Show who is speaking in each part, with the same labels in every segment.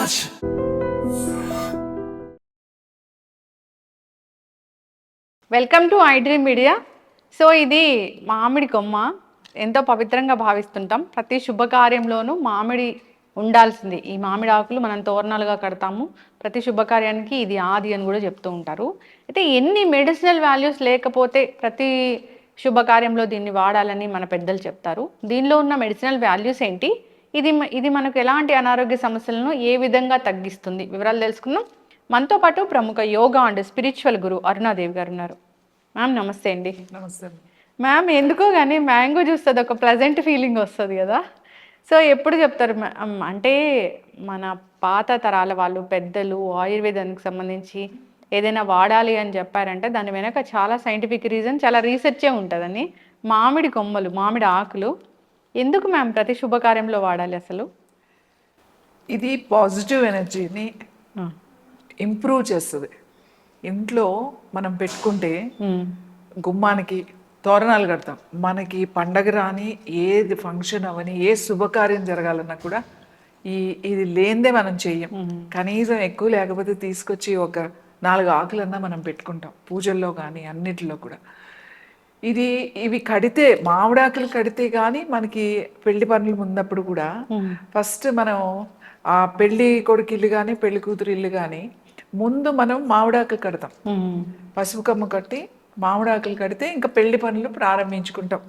Speaker 1: Much.
Speaker 2: Welcome to I dream media. So ఇది మామిడి కొమ్మ ఎంతో పవిత్రంగా భావిస్తుంటాం. ప్రతి శుభకార్యంలోనూ మామిడి ఉండాల్సింది. ఈ మామిడి ఆకులు మనం తోరణాలుగా కడతాము. ప్రతి శుభకార్యానికి ఇది ఆది అని కూడా చెప్తూ ఉంటారు. అయితే ఎన్ని మెడిసినల్ వాల్యూస్ లేకపోతే ప్రతి శుభకార్యంలో దీన్ని వాడాలని మన పెద్దలు చెప్తారు. దీనిలో ఉన్న మెడిసినల్ వాల్యూస్ ఏంటి, ఇది మనకు ఎలాంటి అనారోగ్య సమస్యలను ఏ విధంగా తగ్గిస్తుంది, వివరాలు తెలుసుకుందాం. మనతో పాటు ప్రముఖ యోగా అండ్ స్పిరిచువల్ గురు అరుణాదేవి గారు ఉన్నారు. మ్యామ్ నమస్తే అండి.
Speaker 3: నమస్తే.
Speaker 2: మ్యామ్ ఎందుకో కానీ మ్యాంగో జ్యూస్ అది ఒక ప్లెజెంట్ ఫీలింగ్ వస్తుంది కదా. సో ఎప్పుడు చెప్తారు అంటే మన పాత తరాల వాళ్ళు పెద్దలు ఆయుర్వేదానికి సంబంధించి ఏదైనా వాడాలి అని చెప్పారంటే దాని వెనక చాలా సైంటిఫిక్ రీజన్, చాలా రీసెర్చే ఉంటుందని. మామిడి కొమ్మలు, మామిడి ఆకులు ఎందుకు మ్యామ్ ప్రతి శుభకార్యంలో వాడాలి అసలు?
Speaker 3: ఇది పాజిటివ్ ఎనర్జీని ఇంప్రూవ్ చేస్తుంది. ఇంట్లో మనం పెట్టుకుంటే గుమ్మానికి తోరణాలు కడతాం. మనకి పండగ రాని ఏది ఫంక్షన్ అవని ఏ శుభకార్యం జరగాలన్నా కూడా ఇది లేనిదే మనం చెయ్యం. కనీసం ఎక్కువ లేకపోతే తీసుకొచ్చి ఒక 4 ఆకులన్నా మనం పెట్టుకుంటాం పూజల్లో కానీ అన్నిటిలో కూడా. ఇవి కడితే, మామిడాకులు కడితే కానీ మనకి పెళ్లి పనులు ముందప్పుడు కూడా ఫస్ట్ మనం ఆ పెళ్లి కొడుకు ఇల్లు కానీ పెళ్లి కూతురు ఇల్లు కానీ ముందు మనం మామిడాకులు కడతాం. పసుపు కొమ్మ కట్టి మామిడాకులు కడితే ఇంకా పెళ్లి పనులు ప్రారంభించుకుంటాం.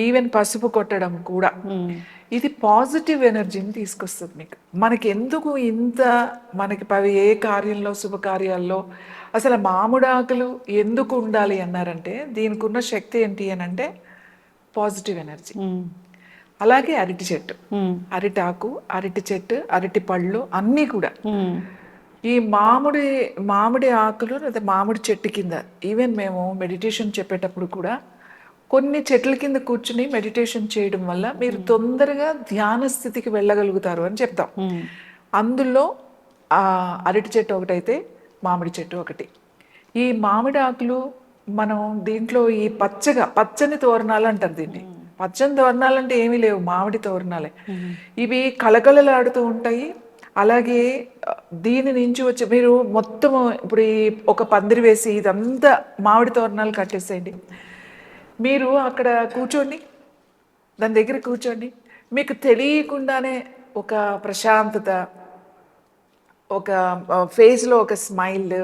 Speaker 3: ఈవెన్ పసుపు కొట్టడం కూడా. ఇది పాజిటివ్ ఎనర్జీని తీసుకొస్తుంది మీకు. మనకి ఎందుకు ఇంత మనకి ఏ కార్యంలో శుభకార్యాల్లో అసలు మామిడాకులు ఎందుకు ఉండాలి అన్నారంటే దీనికి ఉన్న శక్తి ఏంటి అని అంటే పాజిటివ్ ఎనర్జీ. అలాగే అరటి చెట్టు, అరిటాకు, అరటి చెట్టు, అరటి పళ్ళు అన్నీ కూడా ఈ మామిడి ఆకులు లేదా మామిడి చెట్టు కింద ఈవెన్ మేము మెడిటేషన్ చెప్పేటప్పుడు కూడా కొన్ని చెట్ల కింద కూర్చుని మెడిటేషన్ చేయడం వల్ల మీరు తొందరగా ధ్యాన స్థితికి వెళ్ళగలుగుతారు అని చెప్తాం. అందులో అరటి చెట్టు ఒకటైతే మామిడి చెట్టు ఒకటి. ఈ మామిడి ఆకులు మనం దీంట్లో ఈ పచ్చని తోరణాలు అంటారు దీన్ని. పచ్చని తోరణాలు అంటే ఏమీ లేవు, మామిడి తోరణాలే. ఇవి కలకలలాడుతూ ఉంటాయి. అలాగే దీని నుంచి వచ్చి మీరు మొత్తం ఇప్పుడు ఒక పందిరి వేసి ఇదంతా మామిడి తోరణాలు కట్టేసేయండి. మీరు అక్కడ కూర్చోండి, దాని దగ్గర కూర్చోండి. మీకు తెలియకుండానే ఒక ప్రశాంతత, ఒక ఫేస్లో ఒక స్మైల్,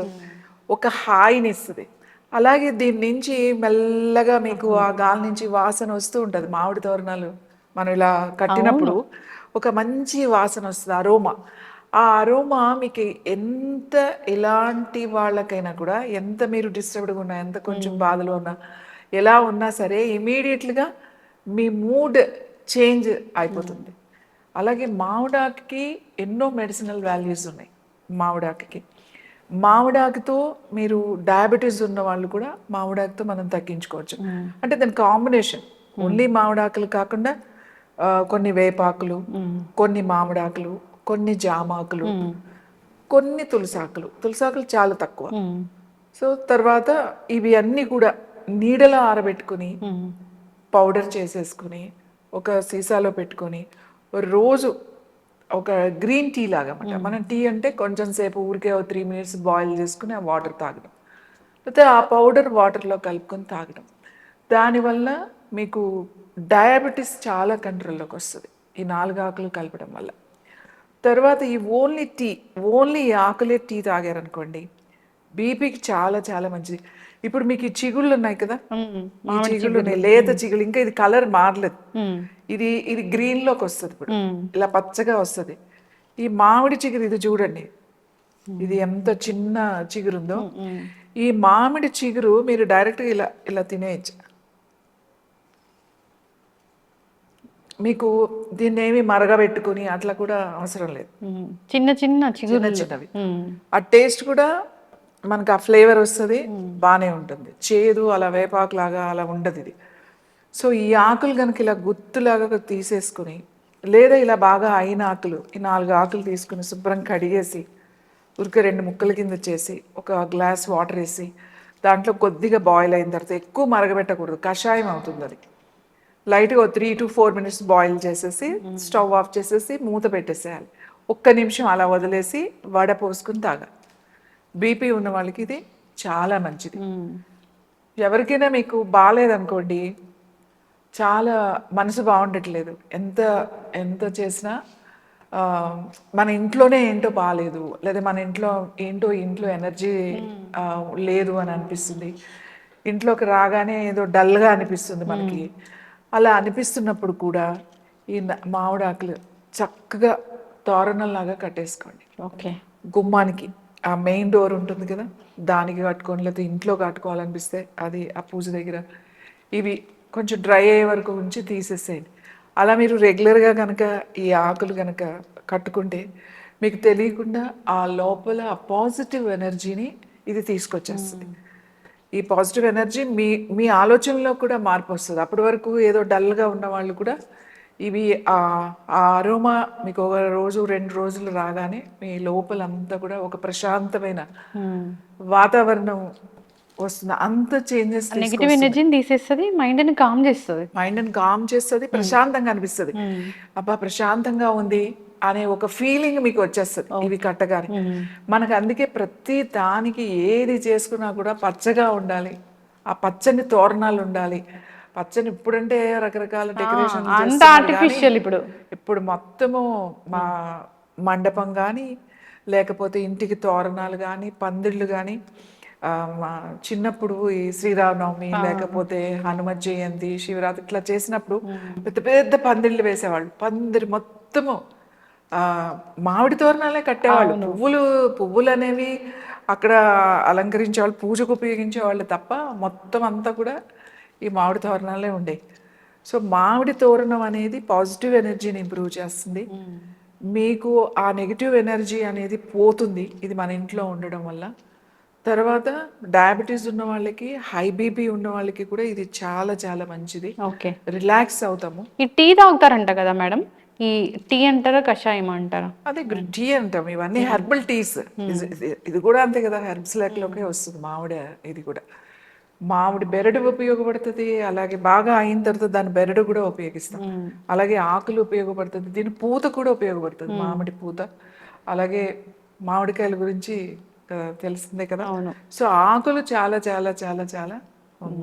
Speaker 3: ఒక హాయిని ఇస్తుంది. అలాగే దీని నుంచి మెల్లగా మీకు ఆ గాలి నుంచి వాసన వస్తూ ఉంటుంది. మామిడి తోరణాలు మనం ఇలా కట్టినప్పుడు ఒక మంచి వాసన వస్తుంది, అరోమా. ఆ అరోమా మీకు ఎలాంటి వాళ్ళకైనా కూడా, ఎంత మీరు డిస్టర్బ్డ్గా ఉన్నా, ఎంత కొంచెం బాధలో ఉన్నా, ఎలా ఉన్నా సరే ఇమీడియట్గా మీ మూడ్ చేంజ్ అయిపోతుంది. అలాగే మామిడాకుకి ఎన్నో మెడిసినల్ వాల్యూస్ ఉన్నాయి. మామిడాకుతో మీరు డయాబెటీస్ ఉన్న వాళ్ళు కూడా మామిడాకుతో మనం తగ్గించుకోవచ్చు. అంటే దాని కాంబినేషన్ ఓన్లీ మామిడాకులు కాకుండా కొన్ని వేపాకులు, కొన్ని మామిడాకులు, కొన్ని జామాకులు, కొన్ని తులసాకులు చాలా తక్కువ. సో తర్వాత ఇవి అన్నీ కూడా నీడలో ఆరబెట్టుకుని పౌడర్ చేసేసుకుని ఒక సీసాలో పెట్టుకొని రోజు ఒక గ్రీన్ టీ లాగా అన్నమాట. మనం టీ అంటే కొంచెం సేపు ఊరికే 3 minutes బాయిల్ చేసుకుని ఆ వాటర్ తాగడం, లేకపోతే ఆ పౌడర్ వాటర్లో కలుపుకొని తాగడం. దానివల్ల మీకు డయాబెటీస్ చాలా కంట్రోల్లోకి వస్తుంది ఈ 4 ఆకులు కలపడం వల్ల. తర్వాత ఈ ఓన్లీ ఆకులే టీ తాగారనుకోండి బీపీకి చాలా చాలా మంచిది. ఇప్పుడు మీకు ఈ చిగుళ్ళు ఉన్నాయి కదా, ఈ చిగుళ్ళు ఉన్నాయి, లేత చిగుళ్ళు, ఇంకా ఇది కలర్ మారలేదు. ఇది గ్రీన్లోకి వస్తుంది, ఇప్పుడు ఇలా పచ్చగా వస్తుంది. ఈ మామిడి చిగురు ఇది చూడండి, ఇది ఎంత చిన్న చిగురుందో. ఈ మామిడి చిగురు మీరు డైరెక్ట్గా ఇలా తినేయచ్చు. మీకు దీన్ని ఏమి మరగబెట్టుకుని అట్లా కూడా అవసరం లేదు. చిన్నవి. ఆ టేస్ట్ కూడా మనకు ఆ ఫ్లేవర్ వస్తుంది, బాగానే ఉంటుంది. చేదు అలా వేపాకులాగా అలా ఉండదు ఇది. సో ఈ ఆకులు కనుక ఇలా గుత్తులాగా తీసేసుకుని, లేదా ఇలా బాగా అయిన ఆకులు, ఈ 4 ఆకులు తీసుకుని శుభ్రం కడిగేసి ఉరికే 2 ముక్కల కింద చేసి ఒక గ్లాస్ వాటర్ వేసి దాంట్లో కొద్దిగా బాయిల్ అయిన తర్వాత, ఎక్కువ మరగబెట్టకూడదు, కషాయం అవుతుంది అది. లైట్గా 3 to 4 minutes బాయిల్ చేసేసి స్టవ్ ఆఫ్ చేసేసి మూత పెట్టేసేయాలి. ఒక్క నిమిషం అలా వదిలేసి వడ పోసుకుని తాగాలి. బీపీ ఉన్న వాళ్ళకి ఇది చాలా మంచిది. ఎవరికైనా మీకు బాగాలేదనుకోండి, చాలా మనసు బాగుండట్లేదు, ఎంత ఎంత చేసినా మన ఇంట్లోనే ఏంటో బాగాలేదు, లేదా మన ఇంట్లో ఎనర్జీ లేదు అని అనిపిస్తుంది, ఇంట్లోకి రాగానే ఏదో డల్గా అనిపిస్తుంది మనకి. అలా అనిపిస్తున్నప్పుడు కూడా ఈ మామిడాకులు చక్కగా తోరణంలాగా కట్టేసుకోండి.
Speaker 2: ఓకే.
Speaker 3: గుమ్మానికి ఆ మెయిన్ డోర్ ఉంటుంది కదా, దానికి కట్టుకోండి, లేకపోతే ఇంట్లో కట్టుకోవాలనిపిస్తే అది ఆ పూజ దగ్గర. ఇవి కొంచెం డ్రై అయ్యే వరకు ఉంచి తీసేసేయండి. అలా మీరు రెగ్యులర్గా కనుక ఈ ఆకులు కనుక కట్టుకుంటే మీకు తెలియకుండా ఆ లోపల ఆ పాజిటివ్ ఎనర్జీని ఇది తీసుకొచ్చేస్తుంది. ఈ పాజిటివ్ ఎనర్జీ మీ ఆలోచనలో కూడా మార్పు వస్తుంది. అప్పటి వరకు ఏదో డల్గా ఉన్న వాళ్ళు కూడా ఇవి ఆ అరోమా మీకు ఒక రోజు 2 రోజులు రాగానే మీ లోపలంతా కూడా ఒక ప్రశాంతమైన వాతావరణం వస్తుంది. అంత చేంజెస్,
Speaker 2: నెగిటివ్ ఎనర్జీని తీసేస్తుంది, మైండ్ని కామ్ చేస్తుంది,
Speaker 3: ప్రశాంతంగా అనిపిస్తుంది. అబ్బా ప్రశాంతంగా ఉంది అనే ఒక ఫీలింగ్ మీకు వచ్చేస్తుంది ఇవి కట్టగానే. మనకు అందుకే ప్రతి దానికి ఏది చేసుకున్నా కూడా పచ్చగా ఉండాలి, ఆ పచ్చని తోరణాలు ఉండాలి. పచ్చని ఇప్పుడంటే రకరకాల డెకరేషన్
Speaker 2: అంత ఆర్టిఫిషియల్.
Speaker 3: ఇప్పుడు మొత్తము మా మండపం కానీ, లేకపోతే ఇంటికి తోరణాలు కానీ, పందిళ్ళు కానీ, మా చిన్నప్పుడు ఈ శ్రీరామనవమి, లేకపోతే హనుమ జయంతి, శివరాత్రి ఇట్లా చేసినప్పుడు పెద్ద పెద్ద పందిళ్ళు వేసేవాళ్ళు. పందిరి మొత్తము మామిడి తోరణాలే కట్టేవాళ్ళు. పువ్వులు అనేవి అక్కడ అలంకరించేవాళ్ళు, పూజకు ఉపయోగించేవాళ్ళు తప్ప మొత్తం అంతా కూడా ఈ మామిడి తోరణాలే ఉండేవి. సో మామిడి తోరణం అనేది పాజిటివ్ ఎనర్జీని ఇంప్రూవ్ చేస్తుంది. మీకు ఆ నెగిటివ్ ఎనర్జీ అనేది పోతుంది ఇది మన ఇంట్లో ఉండడం వల్ల. తర్వాత డయాబెటీస్ ఉన్న వాళ్ళకి, హై బీపీ ఉన్న వాళ్ళకి కూడా ఇది చాలా చాలా మంచిది.
Speaker 2: ఓకే.
Speaker 3: రిలాక్స్ అవుతాము.
Speaker 2: ఈ టీ తాగుతారంట కదా మేడం, ఈ టీ అంటారా కషాయం అంటారా?
Speaker 3: అదే టీ అంటాం. ఇవన్నీ హెర్బల్ టీస్. ఇది కూడా అంతే కదా, హెర్బ్స్ లెక్కలోకే వస్తుంది. ఇది కూడా మామిడి బెరడు ఉపయోగపడుతుంది. అలాగే బాగా అయిన తర్వాత దాని బెరడు కూడా ఉపయోగిస్తాం. అలాగే ఆకులు ఉపయోగపడుతుంది, దీని పూత కూడా ఉపయోగపడుతుంది, మామిడి పూత. అలాగే మామిడికాయల గురించి తెలిసిందే కదా. సో ఆకులు చాలా చాలా చాలా చాలా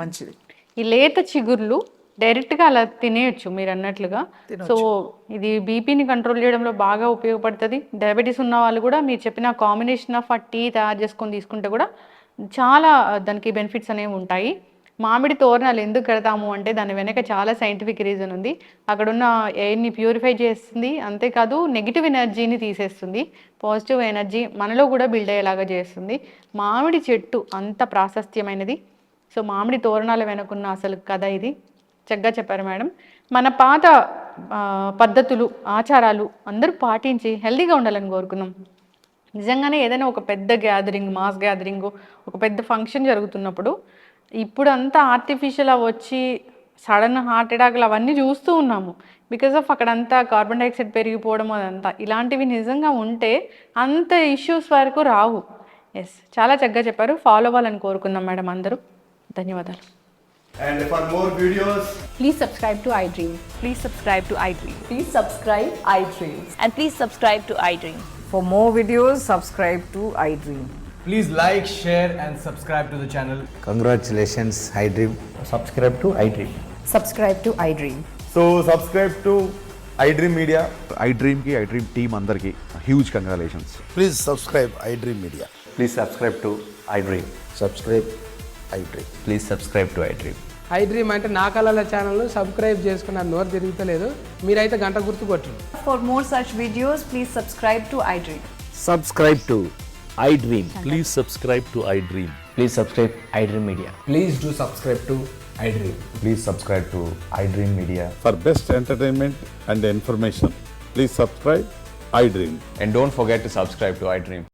Speaker 3: మంచిది.
Speaker 2: ఈ లేత చిగుర్లు డైరెక్ట్గా అలా తినేయచ్చు మీరు అన్నట్లుగా. సో ఇది బీపీని కంట్రోల్ చేయడంలో బాగా ఉపయోగపడుతుంది. డయాబెటీస్ ఉన్న వాళ్ళు కూడా మీరు చెప్పిన కాంబినేషన్ ఆఫ్ ఆ టీ తయారు చేసుకొని తీసుకుంటే కూడా చాలా దానికి బెనిఫిట్స్ అనేవి ఉంటాయి. మామిడి తోరణాలు ఎందుకు కడతాము అంటే దాని వెనక చాలా సైంటిఫిక్ రీజన్ ఉంది. అక్కడున్న ఎయిర్ని ప్యూరిఫై చేస్తుంది, అంతేకాదు నెగిటివ్ ఎనర్జీని తీసేస్తుంది, పాజిటివ్ ఎనర్జీ మనలో కూడా బిల్డ్ అయ్యేలాగా చేస్తుంది. మామిడి చెట్టు అంత ప్రాశస్త్యమైనది. సో మామిడి తోరణాల వెనుకున్న అసలు కథ ఇది చక్కగా చెప్పారు మేడం. మన పాత పద్ధతులు, ఆచారాలు అందరూ పాటించి హెల్తీగా ఉండాలని కోరుకున్నాం. నిజంగానే ఏదైనా ఒక పెద్ద గ్యాదరింగ్, మాస్ గ్యాదరింగ్, ఒక పెద్ద ఫంక్షన్ జరుగుతున్నప్పుడు ఇప్పుడు అంతా ఆర్టిఫిషియల్ వచ్చి సడన్ హార్ట్ అటాక్లు అవన్నీ చూస్తూ ఉన్నాము. బికాస్ ఆఫ్ అక్కడంతా కార్బన్ డైఆక్సైడ్ పెరిగిపోవడం అదంతా. ఇలాంటివి నిజంగా ఉంటే అంత ఇష్యూస్ వరకు రావు. ఎస్, చాలా చక్కగా చెప్పారు. ఫాలో అవ్వాలని కోరుకుందాం మేడం అందరూ. ధన్యవాదాలు.
Speaker 1: And for more videos,
Speaker 4: please subscribe to iDream.
Speaker 5: Please subscribe to iDream.
Speaker 4: Please subscribe iDream.
Speaker 5: And please subscribe to iDream.
Speaker 6: For more videos, subscribe to iDream.
Speaker 1: please like, share and subscribe to the channel.
Speaker 7: Congratulations, iDream.
Speaker 8: Subscribe to iDream.
Speaker 4: Subscribe to iDream.
Speaker 8: So subscribe to iDream Media.
Speaker 9: iDream ki iDream team andarki huge congratulations.
Speaker 7: Please subscribe iDream Media.
Speaker 8: Please subscribe to iDream.
Speaker 7: Subscribe iDream.
Speaker 8: Please subscribe to iDream.
Speaker 10: iDream అంటే నా కళల channel subscribe చేసుకున్న నోరు తిరుగుతలేదు, మీరైతే గంట గుర్తు కొట్టండి.
Speaker 4: For more such videos, please subscribe to iDream.
Speaker 7: Subscribe to iDream.
Speaker 11: Please subscribe to iDream.
Speaker 8: Please subscribe iDream Media.
Speaker 1: Please do subscribe to iDream.
Speaker 8: Please subscribe to iDream Media.
Speaker 9: For best entertainment and information, please subscribe iDream.
Speaker 8: And don't forget to subscribe to iDream.